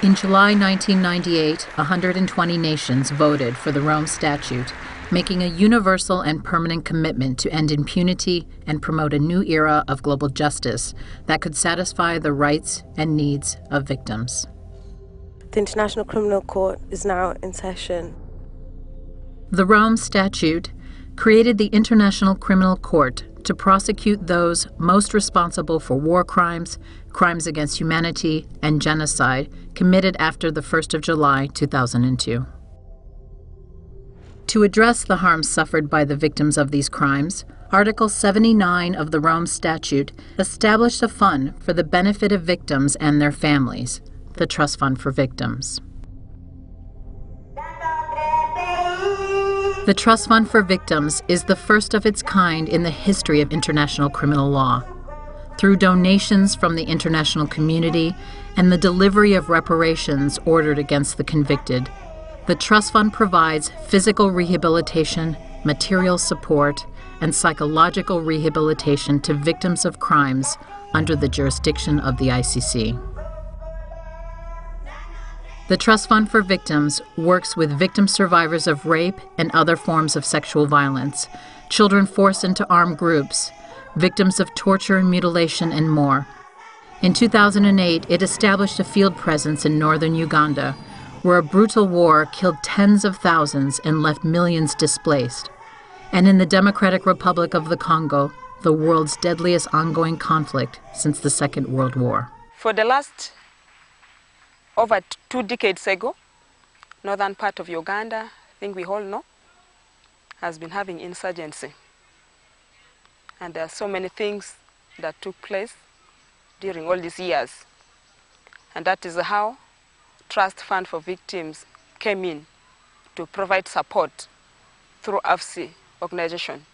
In July 1998, 120 nations voted for the Rome Statute, making a universal and permanent commitment to end impunity and promote a new era of global justice that could satisfy the rights and needs of victims. The International Criminal Court is now in session. The Rome Statute created the International Criminal Court to prosecute those most responsible for war crimes, crimes against humanity, and genocide committed after the 1st of July 2002. To address the harm suffered by the victims of these crimes, Article 79 of the Rome Statute established a fund for the benefit of victims and their families, the Trust Fund for Victims. The Trust Fund for Victims is the first of its kind in the history of international criminal law. Through donations from the international community and the delivery of reparations ordered against the convicted, the Trust Fund provides physical rehabilitation, material support, and psychological rehabilitation to victims of crimes under the jurisdiction of the ICC. The Trust Fund for Victims works with victim survivors of rape and other forms of sexual violence, children forced into armed groups, victims of torture and mutilation, and more. In 2008, it established a field presence in northern Uganda, where a brutal war killed tens of thousands and left millions displaced, and in the Democratic Republic of the Congo, the world's deadliest ongoing conflict since the Second World War. For the last over 2 decades ago, northern part of Uganda, I think we all know, has been having insurgency. And there are so many things that took place during all these years. And that is how Trust Fund for Victims came in to provide support through AFC organization.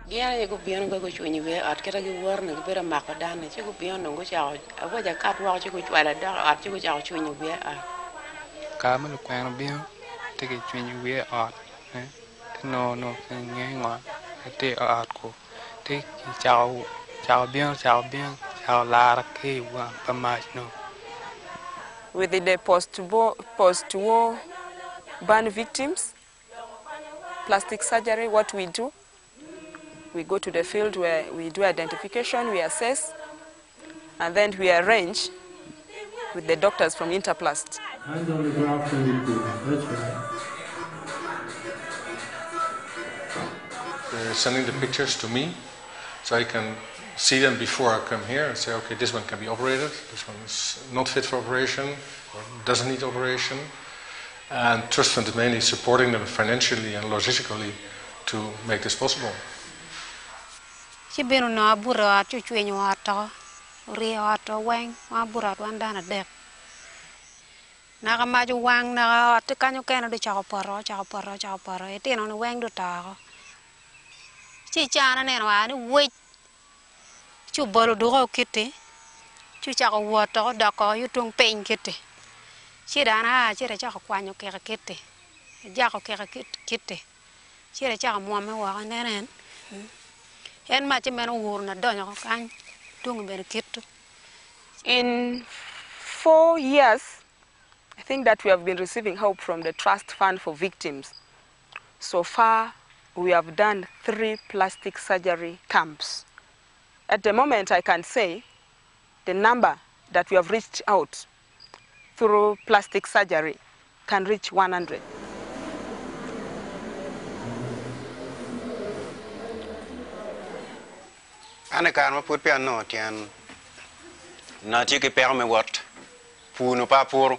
Yeah, go beyond go to anywhere. I'd get a word and a bit of macadam. You go beyond and go out. I was a cat watch you go to a dog art you go out to anywhere. Carmen, can be take it to anywhere art. No, hang on. I take art go. Take chow bien, lara cave, much no. With the post-war burn victims, plastic surgery, what we do, we go to the field where we do identification, we assess, and then we arrange with the doctors from Interplast. Hand on the graph and you do. That's right. They're sending the pictures to me, so I can see them before I come here and say, okay, this one can be operated, this one is not fit for operation, or doesn't need operation. And Trust Fund is mainly supporting them financially and logistically to make this possible. She been no bura to train water, re-water wang, bura one down a deck. Nagamaju wang na to can you can do chopper, it in on the wang to tower. She chan and one wait. Chu bolo do kitty, chu chak water, duck, you tung pain kitty. She ran a jack of quano kitty, a jack of kitty. She a jack of woman walk and then. And much men who are done kind doing very kit. In 4 years, I think that we have been receiving help from the Trust Fund for Victims. So far, we have done 3 plastic surgery camps. At the moment, I can say the number that we have reached out through plastic surgery can reach 100. Anh can ma put piano tian na chi ke per me wat pu no pa pur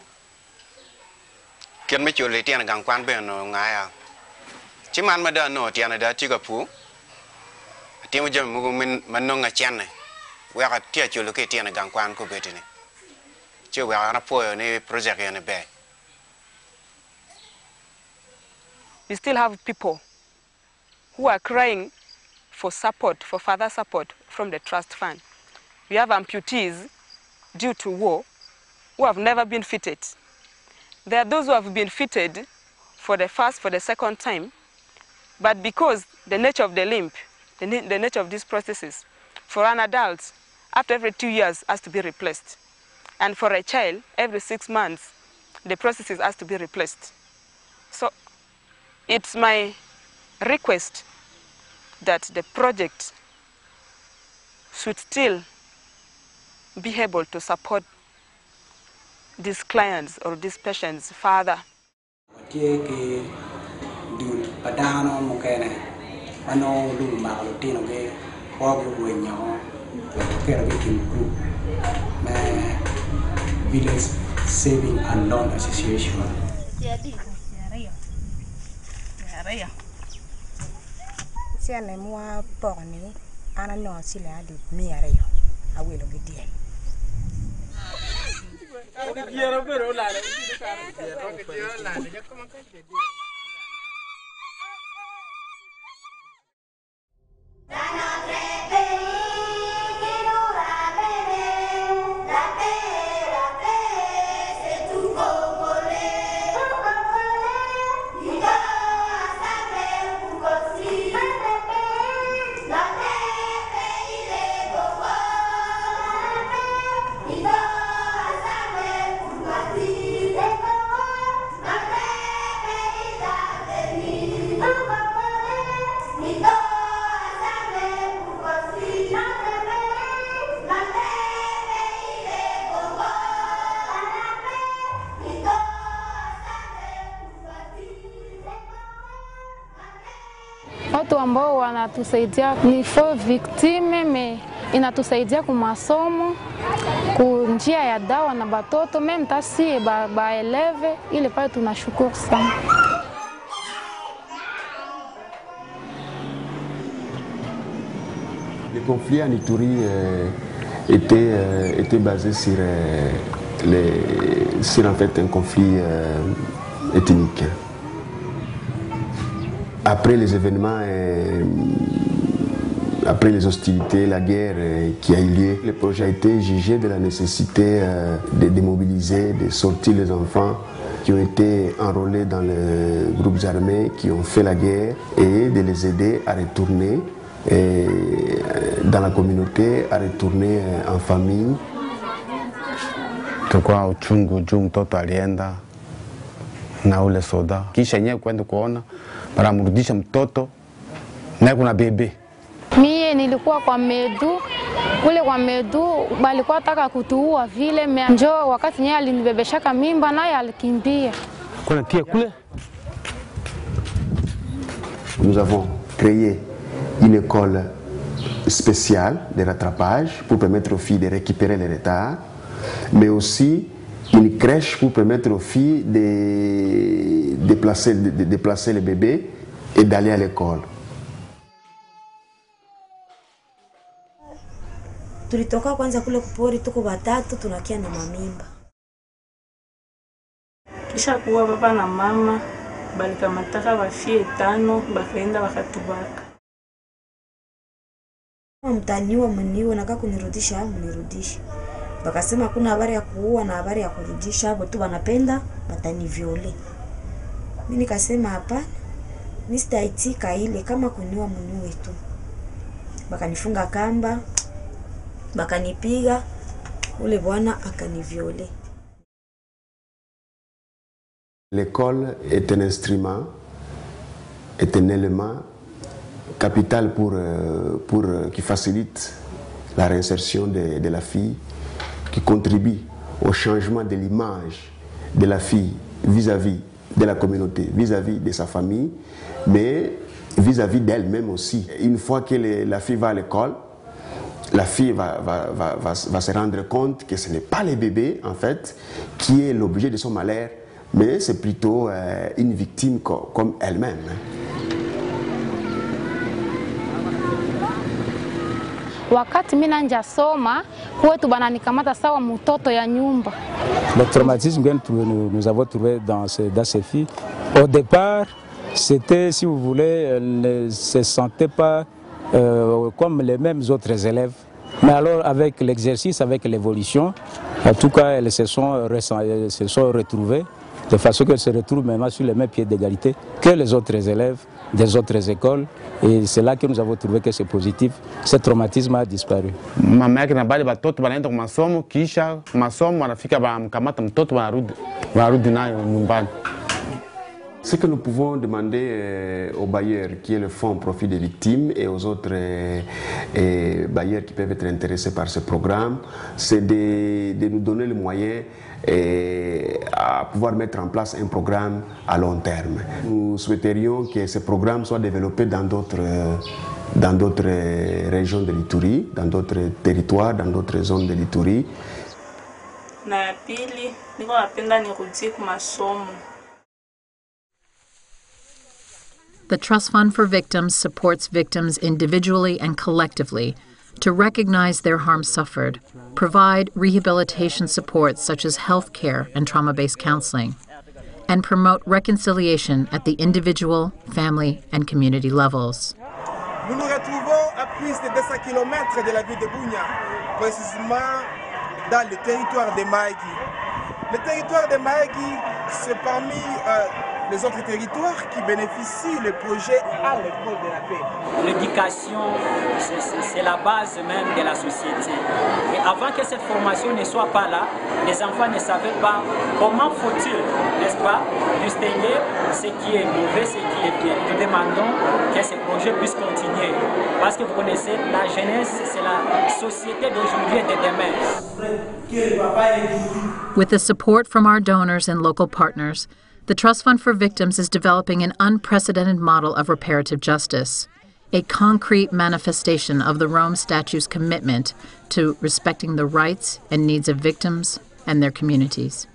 ken me chule tian gang kwan be no ngaya chi man ma da no tian da chi ka pu ti mo jam mo min man no nga chan ne wa ka tia chule ke tian gang kwan ko betini che we ana po ne project ne be. We still have people who are crying for support, for further support from the trust fund. We have amputees due to war who have never been fitted. There are those who have been fitted for the first, for the second time, but because the nature of the limb, the nature of these processes, for an adult, after every 2 years has to be replaced. And for a child, every 6 months, the processes has to be replaced. So it's my request that the project should still be able to support these clients or these patients further. Village Saving and Loan Association. Siane mua poni ana no sila adi miareyo awelo gidie. Watu ambao wanatusaidia ni for victime inatusaidia kwa masomo, kwa njia ya dawa na batoto meme tasi ba eleve ile pale tunashukuru sana. Le conflit en Ituri était basé sur en fait un conflit ethnique. Après les événements, après les hostilités, la guerre qui a eu lieu, le projet a été jugé de la nécessité de démobiliser, de sortir les enfants qui ont été enrôlés dans les groupes armés, qui ont fait la guerre, et de les aider à retourner dans la communauté, à retourner en famille. Tukua uchungu juu mtoto alienda na ule soda, kisha yenyewe kwenda kuona para mrudisha mtoto na kuna bebe. Mie nilikuwa kwa Medu, kule kwa Medu balikuwa taka kutuua vile, njoo wakati yeye alinibebeshaka mimba naye alikimbia. Kuna tia kule. Nous avons créé une école spéciale de rattrapage pour permettre aux filles de récupérer les retards, mais aussi une crèche pour permettre aux filles de déplacer les bébés et d'aller à l'école. Tulitoka kwanza kule kupori tuko batatu tunakia na mamimba. Kisha kuwa baba na mama balikamataka bafie 5 bakaenda bakatubaka. Mtaniwa mniwe na kunirudisha mnirudishe. Bakasema kuna habari ya kuua na habari ya kurudisha, hapo tu wanapenda bataniviole. Mimi nikasema hapana, mimi sitaitika ile, kama kuniua mniwe tu. Bakanifunga kamba, bakanipiga, ule bwana akaniviole. L'école est un instrument, est un élément capital qui facilite la réinsertion de la fille, qui contribue au changement de l'image de la fille vis-à-vis de la communauté, vis-à-vis de sa famille, mais vis-à-vis d'elle-même aussi. Une fois que la fille va à l'école, la fille va se rendre compte que ce n'est pas le bébé, en fait, qui est l'objet de son malheur, mais c'est plutôt une victime comme elle-même. wakati mimi nanja soma kwetu bananikamata sawa mtoto ya nyumba. Le traumatisme que nous avons trouvé dans ces filles, au départ, c'était, si vous voulez, elles ne se sentaient pas comme les mêmes autres élèves. Mais alors, avec l'exercice, avec l'évolution, en tout cas, elles se sont retrouvées de façon qu'elles se retrouvent maintenant sur les mêmes pieds d'égalité que les autres élèves des autres écoles. Et c'est là que nous avons trouvé que c'est positif. Ce traumatisme a disparu. Ce que nous pouvons demander aux bailleurs, qui est le fonds profit des victimes, et aux autres bailleurs qui peuvent être intéressés par ce programme, c'est de nous donner les moyens à pouvoir mettre en place un programme à long terme. Nous souhaiterions que ce programme soit développé dans d'autres régions de l'Ituri, dans d'autres territoires, dans d'autres zones de l'Ituri. The Trust Fund for Victims supports victims individually and collectively to recognize their harm suffered, provide rehabilitation supports such as health care and trauma-based counseling, and promote reconciliation at the individual, family, and community levels. Nous nous retrouvons à plus de 200 km de la ville de Bunia, précisément dans le territoire de Mahagi. Le territoire de Mahagi, c'est parmi les autres territoires qui bénéficient le projet à l'école de la paix. L'éducation, c'est la base même de la société. Et avant que cette formation ne soit pas là, les enfants ne savaient pas comment faut-il, n'est-ce pas, distinguer ce qui est mauvais, ce qui est bien. Nous demandons que ce projet puisse continuer. Parce que vous connaissez, la jeunesse, c'est la société d'aujourd'hui et de demain. With the support from our donors and local partners, the Trust Fund for Victims is developing an unprecedented model of reparative justice, a concrete manifestation of the Rome Statute's commitment to respecting the rights and needs of victims and their communities.